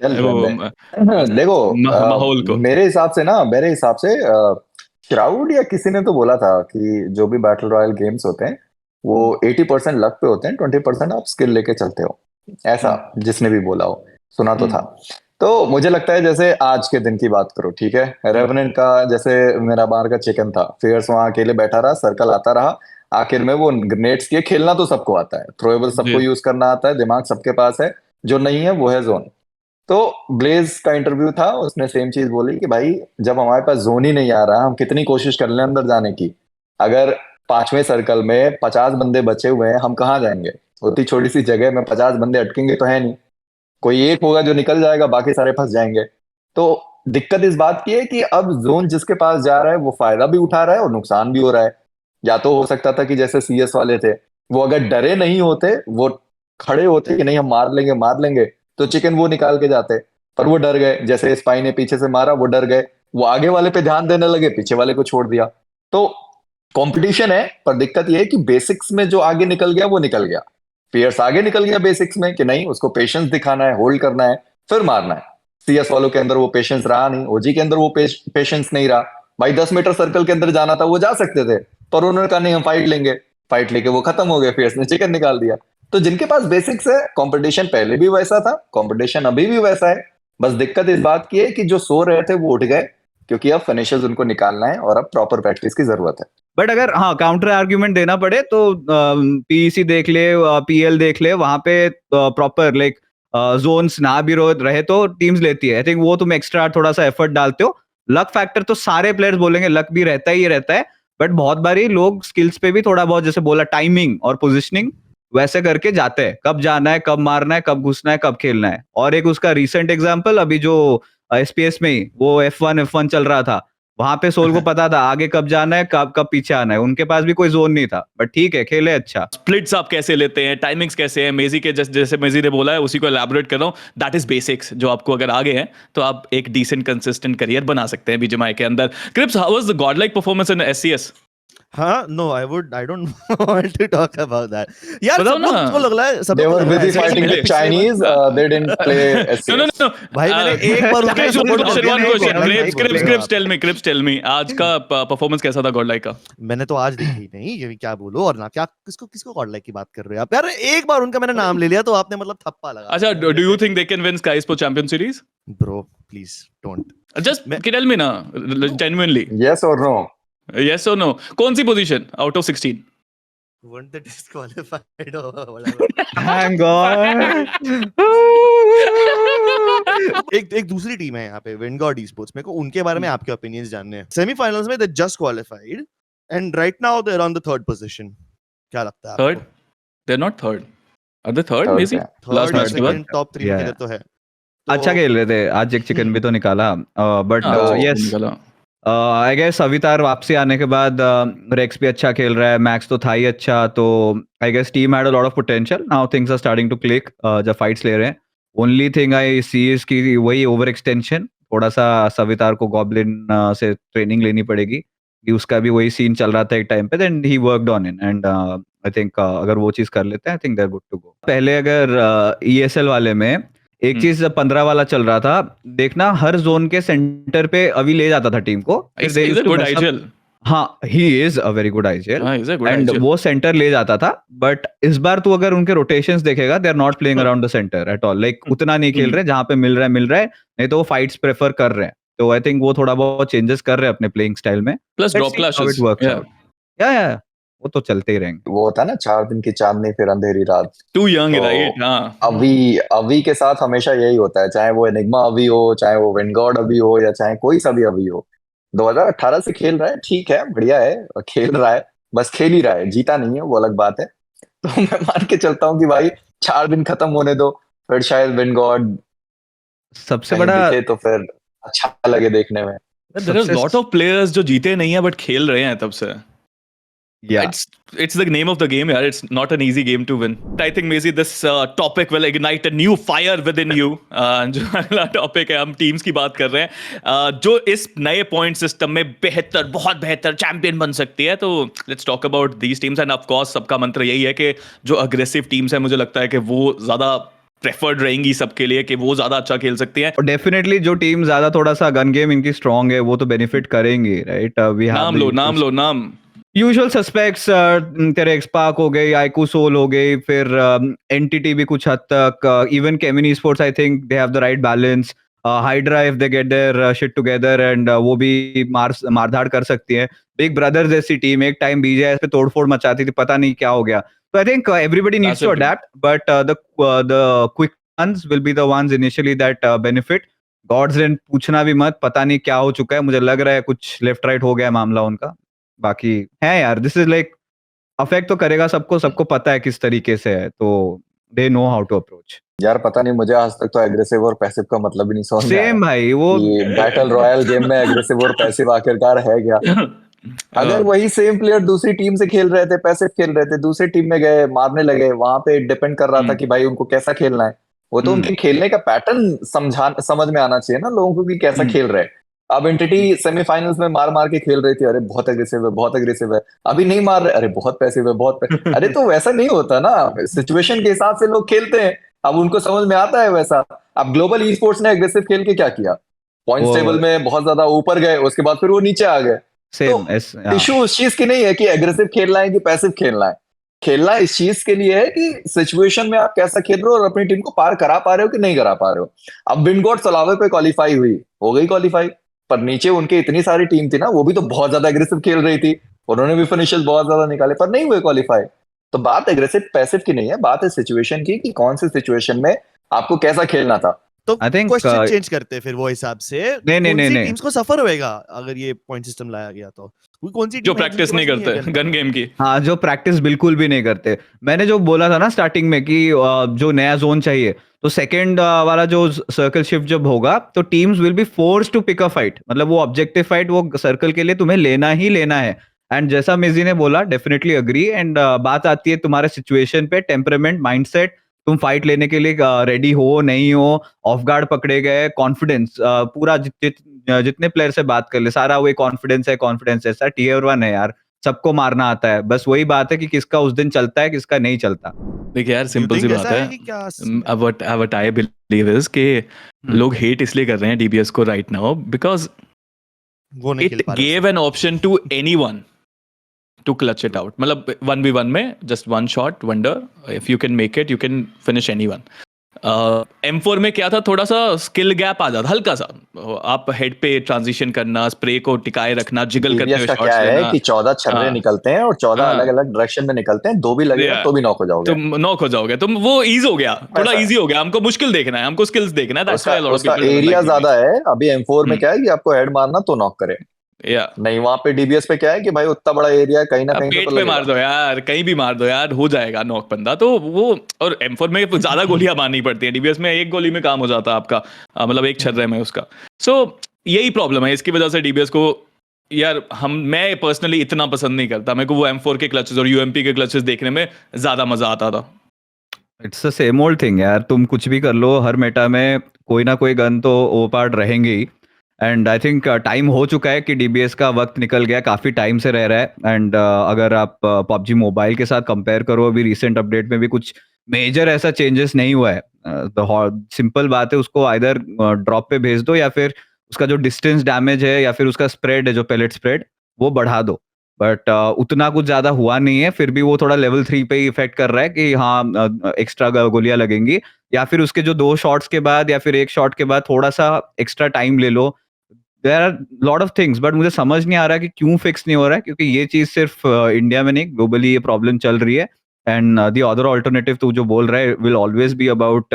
चल देखो, माहौल को मेरे हिसाब से श्राउड या किसी ने तो बोला था कि जो भी बैटल रॉयल गेम्स होते हैं वो 80% लक पे होते हैं, 20% आप स्किल लेके चलते हो, ऐसा जिसने भी बोला हो, सुना तो था। तो मुझे लगता है जैसे आज के दिन की बात करो, ठीक है, रेवेनेंट का जैसे मेरा बार का चिकन था, फियर्स वहां अकेले बैठा रहा, सर्कल आता रहा, आखिर में वो ग्रेनेड्स किए। खेलना तो सबको आता है, थ्रोएबल सबको यूज करना आता है, दिमाग सबके पास है, जो नहीं है वो है जोन। तो ब्लेज का इंटरव्यू था, उसने सेम चीज बोली कि भाई जब हमारे पास जोन ही नहीं आ रहा, हम कितनी कोशिश कर लें अंदर जाने की, अगर 5वें सर्कल में 50 बंदे बचे हुए हैं, हम कहाँ जाएंगे? उतनी छोटी सी जगह में 50 बंदे अटकेंगे तो है नहीं, कोई एक होगा जो निकल जाएगा, बाकी सारे फंस जाएंगे। तो दिक्कत इस बात की है कि अब जोन जिसके पास जा रहा है वो फायदा भी उठा रहा है और नुकसान भी हो रहा है। या तो हो सकता था कि जैसे सीएस वाले थे, वो अगर डरे नहीं होते, वो खड़े होते कि नहीं हम मार लेंगे, तो चिकन वो निकाल के जाते, पर वो डर गए। जैसे स्पाई ने पीछे से मारा, वो डर गए, वो आगे वाले पे ध्यान देने लगे, पीछे वाले को छोड़ दिया। तो कंपटीशन है, पर दिक्कत यह है कि बेसिक्स में जो आगे निकल गया वो निकल गया। पियर्स आगे निकल गया बेसिक्स में कि नहीं, उसको पेशेंस दिखाना है, होल्ड करना है, फिर मारना है। सीएस वालों के अंदर वो पेशेंस रहा नहीं, ओजी के अंदर वो पेशेंस नहीं रहा। भाई 10 मीटर सर्कल के अंदर जाना था, वो जा सकते थे, पर उन्होंने कहा नहीं हम फाइट लेंगे, फाइट लेके वो खत्म हो गए, फियर्स ने चिकन निकाल दिया। तो जिनके पास बेसिक्स है, कंपटीशन पहले भी वैसा था, कंपटीशन अभी भी वैसा है, बस दिक्कत इस बात की है कि जो सो रहे थे वो उठ गए, क्योंकि अब फिनिशर्स उनको निकालना है और अब प्रॉपर प्रैक्टिस की जरूरत है। बट अगर हाँ काउंटर आर्ग्यूमेंट देना पड़े तो पीईसी देख ले, पीएल देख ले, वहां पे प्रॉपर लाइक जोन्स ना भी रहे तो टीम्स लेती है। आई थिंक वो तुम एक्स्ट्रा थोड़ा सा एफर्ट डालते हो। लक फैक्टर तो सारे प्लेयर्स बोलेंगे लक भी रहता ही रहता है, बट बहुत बारी लोग स्किल्स पे भी थोड़ा बहुत, जैसे बोला टाइमिंग और पोजिशनिंग, वैसे करके जाते हैं, कब जाना है, कब मारना है, कब घुसना है, कब खेलना है। और एक उसका रिसेंट एग्जांपल अभी जो एसपीएस में ही वो F1 चल रहा था, वहां पे सोल को पता था आगे कब जाना है, कब पीछे आना है, उनके पास भी कोई जोन नहीं था, बट ठीक है खेले अच्छा। स्प्लिट्स आप कैसे लेते हैं, टाइमिंग्स कैसे हैं? मेजी के जैसे मेजी ने बोला है उसी को एलैबोरेट कर रहा हूँ। दैट इज बेसिक्स, जो आपको अगर आगे हैं तो आप एक डिसेंट कंसिस्टेंट करियर बना सकते हैं बीजीएमआई के अंदर। Crips, how was the Godlike performance in SCS? हाँ, no, I don't want to talk about that. यार बताओ सब लोग ना। मुझको लग रहा है सब They लोग were लग रहा है busy ऐसे fighting कि the Chinese. They didn't play SCS. No. भाई मैंने एक बार उनका Guys, support one कर दिया, question. नहीं बोलेगा। Crips, tell me, आज का परफॉर्मेंस कैसा था गॉड लाइक का? मैंने तो आज देखी ही नहीं, ये क्या बोलो और ना क्या, किसको गॉडलाइक की बात कर रहे हो आप यार? एक बार उनका मैंने नाम ले लिया तो आपने मतलब थप्पा लगा। अच्छा, do you think they can win Sky Sports champion series? Bro please don't. Just tell me ना, genuinely, Yes or no? Yes or no. कौन सी position out of 16? weren't they disqualified or whatever? Thank God. एक दूसरी team है यहाँ पे, विंगॉर्ड esports, मेरे को उनके बारे में आपके ओपिनियंस जानने हैं। सेमीफाइनल्स में they just qualified and right now they are on the third position. क्या लगता है थर्ड? आपको? They are not third, are they third? Third messy है। लास्ट थर्ड मैच के बाद सेकंड टॉप 3 में Yeah. किधर तो है। अच्छा खेल रहे थे आज, एक चिकन भी तो निकाला, बट हाँ, तो यस, निकाला। आई गेस अवितार वापसी आने के बाद रेक्स भी अच्छा खेल रहा है, मैक्स तो था ही अच्छा, तो I guess team had a lot of potential, now things are starting to click जब फाइट्स ले रहे हैं। Only thing I see is की वही ओवर एक्सटेंशन, थोड़ा सा सवितार को गॉब्लिन से ट्रेनिंग लेनी पड़ेगी, कि उसका भी वही सीन चल रहा था एक टाइम पे, then he worked on it and I think अगर वो चीज कर लेते हैं I think they are good to go. पहले अगर ESL वाले में एक चीज 15 वाला चल रहा था, देखना हर जोन के सेंटर पे अभी ले जाता था टीम को, फिर they He's a used to good mess up- IGL. हाँ, he is a very good IGL He's a good and IGL. वो सेंटर ले जाता था, बट इस बार तू अगर उनके रोटेशंस देखेगा, they are not playing around the centre at all, like उतना नहीं खेल रहे, जहां पे मिल रहा है, नहीं तो वो फाइट्स प्रेफर कर रहे हैं, तो आई थिंक वो थोड़ा बहुत चेंजेस कर रहे हैं अपने प्लेइंग स्टाइल में। Plus Let's drop see how clashes. it works Yeah. out. या वो तो चलते ही रहेंगे। वो होता है ना 4 दिन की चांदनी फिर अंधेरी रात। Too young, तो right? हाँ. अवी के साथ हमेशा यही होता है, चाहे वो एनिग्मा अवी हो, चाहे वो विंडगॉड अवी हो, या चाहे कोई सा भी अवी हो। 2018 से खेल रहा है, ठीक है, बढ़िया है, खेल रहा है, बस खेल ही रहा है, जीता नहीं है, वो अलग बात है। तो मैं मान के चलता हूँ कि भाई 4 दिन खत्म होने दो, फिर शायद विंडगॉड सबसे कहीं बड़ा दिखे तो फिर अच्छा लगे देखने में। There are a lot of players जो जीते नहीं है बट खेल रहे हैं तब से. Yeah. It's the name of the game, यार. It's not an easy game to win. I think Maizy, this topic will ignite a new fire within you. जो अगला टॉपिक है, हम टीम्स की बात कर रहे हैं जो इस नए पॉइंट सिस्टम में बहुत बेहतर चैंपियन बन सकती है. तो let's talk about these teams end of course सबका मंत्र यही है कि जो अग्रेसिव टीम्स है, मुझे लगता है कि वो ज्यादा प्रेफर्ड रहेंगी सबके लिए, कि वो ज्यादा अच्छा खेल सकती हैं. और डेफिनेटली जो टीम ज्यादा थोड़ा सा गन गेम इनकी स्ट्रांग है, वो तो बेनिफिट करेंगी, राइट? वी हैव नाम यूजुअल सस्पेक्ट्स, तेरे एक्सपार्क हो गई, आइकू सोल हो गई, फिर एनटीटी भी कुछ हद तक, even केमिन sports, I think they have the right balance, hydra if they get there shit together and वो भी मारधाड़ कर सकती है। बिग ब्रदर जैसी टीम एक टाइम बीजेएस पे तोड़फोड़ मचाती थी, पता नहीं क्या हो गया। So I think everybody needs to adapt, but the quick ones will be the ones initially that benefit. Gods and पूछना भी मत, पता नहीं क्या हो चुका है, मुझे लग रहा है कुछ लेफ्ट राइट हो गया है मामला उनका। बाकी है यार, दिस इज लाइक अफेक्ट तो करेगा सबको पता है किस तरीके से है, तो they know how to approach. यार पता नहीं, मुझे आज तक तो एग्रेसिव और पैसिव का मतलब ही नहीं समझ में आया सेम भाई, वो कि बैटल रॉयल गेम में एग्रेसिव और पैसिव आखिरकार है क्या। अगर वही सेम प्लेयर दूसरी टीम से खेल रहे थे, पैसिव खेल रहे थे, दूसरी टीम में गए, मारने लगे, वहां पे डिपेंड कर रहा था कि भाई उनको कैसा खेलना है। वो तो उनके खेलने का पैटर्न समझ में आना चाहिए ना लोगों को कि कैसा खेल रहे हैं। अब एंटिटी सेमीफाइनल्स में मार मार के खेल रही थी, अरे बहुत एग्रेसिव है, बहुत एग्रेसिव है। अभी नहीं मार रहे, अरे बहुत पैसिव है, अरे तो वैसा नहीं होता ना, सिचुएशन के हिसाब से लोग खेलते हैं। अब उनको समझ में आता है वैसा। अब ग्लोबल ई स्पोर्ट्स ने एग्रेसिव खेल के क्या किया, पॉइंट्स टेबल में बहुत ज्यादा ऊपर गए, उसके बाद फिर वो नीचे आ गए। सेम इशू उस चीज की नहीं है कि एग्रेसिव खेलना है कि पैसिव खेलना है। खेलना इस चीज के लिए है कि सिचुएशन में आप कैसा खेल रहे हो और अपनी टीम को पार करा पा रहे हो कि नहीं करा पा रहे हो। अब विंडगॉड सलावे पे क्वालिफाई हुई, हो गई क्वालिफाई, पर नीचे उनके इतनी सारी टीम थी ना, वो भी तो बहुत ज्यादा एग्रेसिव खेल रही थी, उन्होंने भी फिनिशेस बहुत ज्यादा निकाले, पर नहीं हुए क्वालिफाई। तो बात एग्रेसिव पैसिव की नहीं है, बात है सिचुएशन की कि कौन सी सिचुएशन में आपको कैसा खेलना था। तो I think, क्वेश्चन चेंज करते हैं फिर वो हिसाब से। नहीं। टीम्स को सफर होएगा अगर ये पॉइंट सिस्टम लाया गया तो? कौन सी जो प्रैक्टिस नहीं करते गन गेम की। हाँ, जो प्रैक्टिस बिल्कुल भी नहीं करते। मैंने जो बोला था ना स्टार्टिंग में कि जो नया जोन चाहिए, तो सेकंड वाला जो सर्कल शिफ्ट जब होगा तो teams will be forced to pick a fight, मतलब वो ऑब्जेक्टिव फाइट वो सर्कल के लिए तुम्हें लेना ही लेना है। एंड जैसा मेजी ने बोला, डेफिनेटली अग्री। एंड बात आती है तुम्हारे सिचुएशन पे, टेम्परामेंट, माइंडसेट, तुम फाइट लेने के लिए रेडी हो नहीं हो, ऑफ गार्ड पकड़े गए, कॉन्फिडेंस, पूरा जितने प्लेयर से बात कर ले, सारा वही कॉन्फिडेंस है। ऐसा टीयर 1 है यार, सबको मारना आता है, बस वही बात है कि किसका उस दिन चलता है, किसका नहीं चलता। देखिए यार, सिंपल सी बात है। अब आई बिलीव इज कि लोग हेट इसलिए कर रहे हैं डीबीएस को right now because it gave an option to anyone to clutch it out. मतलब 1v1 में just one shot wonder, if you can make it you can finish anyone. M4 में क्या था, थोड़ा सा स्किल गैप आ जाता, हल्का सा, आप हेड पे ट्रांजिशन करना, स्प्रे को टिकाए रखना, जिगल करते हुए शॉट्स लेना। है कि 14 छर्रे निकलते हैं और 14 अलग अलग डायरेक्शन में निकलते हैं, 2 भी लगेगा तो भी नॉक हो जाओगे, तुम नॉक हो जाओगे, तुम वो ईज हो गया, थोड़ा इजी हो गया। हमको मुश्किल देखना है, हमको स्किल्स देखना है, that's why lot of people area ज्यादा है। अभी M4 में क्या है कि आपको हेड मारना तो नॉक करे, नहीं वहां पे डीबीएस पे क्या है कि भाई उतना बड़ा एरिया है, कहीं ना कहीं पेट पे मार दो यार, कहीं भी मार दो यार, हो जाएगा नॉक बंदा। तो वो, और M4 में ज्यादा गोलियां मारनी पड़ती है, डीबीएस में एक गोली में काम हो जाता है आपका, मतलब एक छर्रे में उसका। सो यही प्रॉब्लम है, इसकी वजह से डीबीएस को यार मैं पर्सनली इतना पसंद नहीं करता, मेरे को वो M4 के क्लचेस और UMP के क्लचेस देखने में ज्यादा मजा आता था। It's the same old thing यार, तुम कुछ भी कर लो, हर मेटा में कोई ना कोई गन तो ओ पार्ट रहेंगे ही। एंड आई थिंक टाइम हो चुका है कि डीबीएस का वक्त निकल गया, काफी टाइम से रह रहा है। एंड अगर आप पबजी मोबाइल के साथ कंपेयर करो, अभी रिसेंट अपडेट में भी कुछ मेजर ऐसा चेंजेस नहीं हुआ है। सिंपल बात है, उसको आइदर ड्रॉप पे भेज दो या फिर उसका जो डिस्टेंस डैमेज है या फिर उसका स्प्रेड है, जो पेलेट स्प्रेड, वो बढ़ा दो। बट उतना कुछ ज्यादा हुआ नहीं है, फिर भी वो थोड़ा लेवल 3 पे ही इफेक्ट कर रहा है कि हाँ एक्स्ट्रा गोलियां लगेंगी, या फिर उसके जो 2 शॉट्स के बाद या फिर 1 शॉट के बाद थोड़ा सा एक्स्ट्रा टाइम ले लो। There are lot of things, but मुझे समझ नहीं आ रहा कि क्यों फिक्स नहीं हो रहा है, क्योंकि ये चीज सिर्फ इंडिया में नहीं, ग्लोबली ये प्रॉब्लम चल रही है। एंड द अदर ऑल्टरनेटिव तू जो बोल रहा है विल ऑलवेज बी अबाउट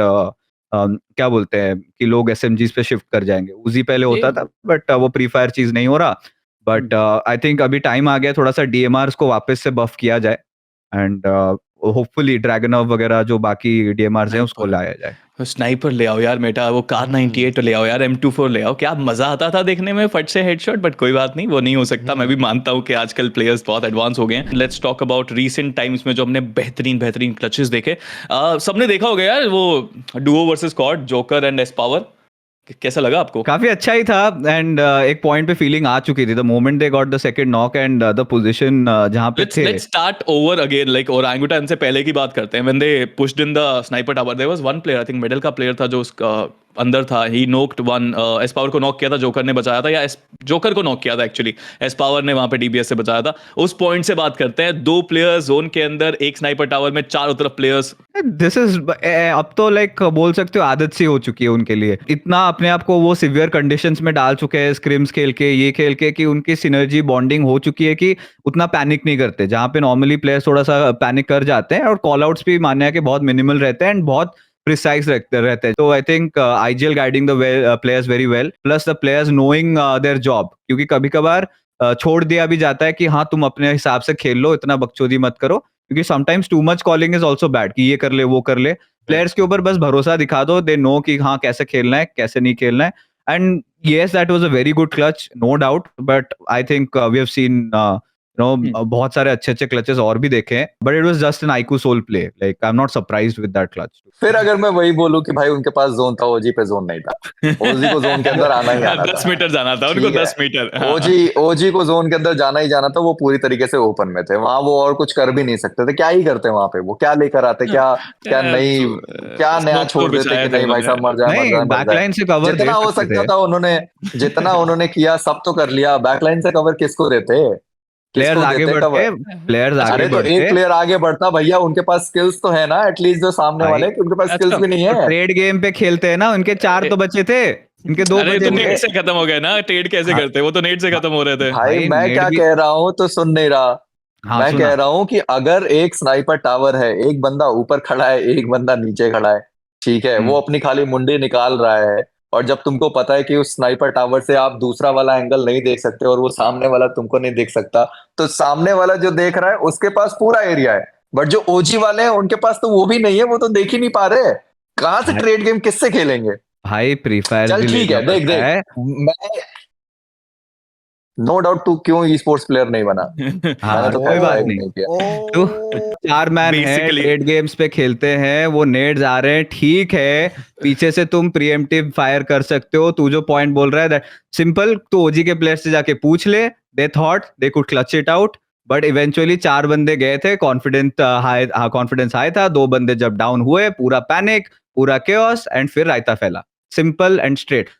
क्या बोलते हैं कि लोग एसएमजीज पे शिफ्ट कर जाएंगे। उजी पहले होता था, बट वो प्री फायर चीज नहीं हो रहा। बट आई थिंक अभी टाइम आ गया थोड़ा सा डीएमआरस को वापस से बफ किया जाए, एंड होपफुली ड्रैगनव वगैरह जो बाकी डीएमआरस हैं उसको लाया जाए। स्नाइपर ले आओ यार मेटा, वो कार 98 ले आओ यार, M24 ले आओ, क्या मजा आता था देखने में फट से हेडशॉट। बट कोई बात नहीं, वो नहीं हो सकता। मैं भी मानता हूँ कि आजकल प्लेयर्स बहुत एडवांस हो गए हैं। Let's talk about recent times में जो हमने बेहतरीन क्लचेस देखे। सबने देखा होगा यार वो Duo versus squad, joker and S power, कैसा लगा आपको? काफी अच्छा ही था। एंड एक पॉइंट पे फीलिंग आ चुकी थी the moment they got the second knock, and the position जहां पे थे। Let's start over again, like orangutan से पहले की बात करते हैं। When they pushed in the sniper tower, there was one player, I think middle का प्लेयर था जो उसका अंदर था, ही नॉक्ड वन, एस पावर को नॉक किया था, जोकर ने बचाया था, या जोकर को नॉक किया था एक्चुअली, एस पावर ने वहां पे डीबीएस से बचाया था। उस पॉइंट से बात करते हैं, 2 प्लेयर्स जोन के अंदर, एक स्नाइपर टावर में, चारों तरफ प्लेयर्स। दिस इज अब तो लाइक बोल सकते हो आदत सी हो चुकी है उनके लिए। इतना अपने आप को वो सिवियर कंडीशंस में डाल चुके हैं स्क्रिम्स खेल के, ये खेल के, कि उनकी सिनर्जी बॉन्डिंग हो चुकी है कि उतना पैनिक नहीं करते। जहां पे नॉर्मली प्लेयर्स थोड़ा सा पैनिक कर जाते हैं, और कॉल आउट्स भी मानना है कि बहुत मिनिमल रहते हैं एंड बहुत प्रिसाइज रहते हैं। तो I think IGL guiding the players very well, plus the players knowing their job. क्योंकि कभी कभार छोड़ दिया भी जाता है कि हाँ तुम अपने हिसाब से खेल लो, इतना बकचोदी मत करो, क्योंकि sometimes too much calling is also bad, कि ये कर ले वो कर ले। प्लेयर्स के ऊपर बस भरोसा दिखा दो, दे नो कि हाँ कैसे खेलना है कैसे नहीं खेलना है। And yes that was a very good clutch, no doubt, but I think we have seen बहुत सारे अच्छे क्लचेस और भी देखे हैं, but it was just an IQ soul play. Like I am not surprised with that clutch. फिर अगर मैं वही बोलूं कि भाई उनके पास जोन था, ओजी पे जोन नहीं था, ओजी को जोन के अंदर आना ही आना 10 था। मीटर जाना था उनको, ठीक है। 10 मीटर। हाँ। ओजी को जोन के अंदर जाना ही जाना था। वो पूरी तरीके से ओपन में थे, वहां वो और कुछ कर भी नहीं सकते थे। क्या ही करते वहां पे, वो क्या लेकर आते, क्या क्या नहीं, क्या नया Smoke तो छोड़ देते बिछाया कि था नहीं भाई साहब मर जाए मर नहीं, जाए मर बैकलाइन से जाए। कवर दे जितना हो सकते सकता थे। था उन्होंने, जितना उन्होंने किया सब तो कर लिया। बैकलाइन से कवर किसको देते, प्लेयर्स किसको आगे देते बढ़ते, कवर? प्लेयर्स आगे अरे तो एक बढ़ते। प्लेयर आगे बढ़ता भैया, उनके पास स्किल्स तो है ना एटलीस्ट, जो सामने भाई वाले कि उनके पास अच्छा, स्किल्स भी नहीं तो है। ट्रेड गेम पे खेलते हैं ना, उनके 4 तो बचे थे, इनके 2 अरे बचे तो थे। नेट से खत्म हो गया ना, ट्रेड कैसे हाँ, करते, वो तो नेट से खत्म हो रहे थे। भाई भाई मैं नेट क्या भी। कह रहा हूं तो सुन नहीं रहा। हाँ मैं सुना। कह रहा हूं कि अगर एक स्नाइपर टावर है, एक बंदा ऊपर खड़ा है, एक बंदा नीचे खड़ा है, ठीक है, वो अपनी खाली मुंडी निकाल रहा है, और जब तुमको पता है कि उस स्नाइपर टावर से आप दूसरा वाला एंगल नहीं देख सकते और वो सामने वाला तुमको नहीं देख सकता, तो सामने वाला जो देख रहा है उसके पास पूरा एरिया है। बट जो ओजी वाले हैं उनके पास तो वो भी नहीं है, वो तो देख ही नहीं पा रहे। कहां से भाई, ट्रेड गेम किससे खेलेंगे? भाई प्री फायर चल भी ठीक लेना है, देख पड़ता देख, है। मैं नो डाउट तू क्यों ई स्पोर्ट्स प्लेयर नहीं बना, मैंने हाँ तो कोई खैर बात ट्राई भी नहीं। नहीं किया। तो ओ 4 मैन है, बेसिकली ट्रेड गेम्स पे खेलते हैं, वो नेड्स आ रहे हैं, ठीक है। पीछे से तुम प्रीएम्प्टिव फायर कर सकते हो। तू जो पॉइंट बोल रहा है दैट सिंपल, तो ओजी के प्लेयर से जाके पूछ ले, they thought they could clutch it out, but eventually 4 बंदे गए थे, कॉन्फिडेंस हाई था। 2 बंदे जब डाउन हुए, पूरा पैनिक, पूरा केओस, एंड फिर रायता फैला। Simple and straight.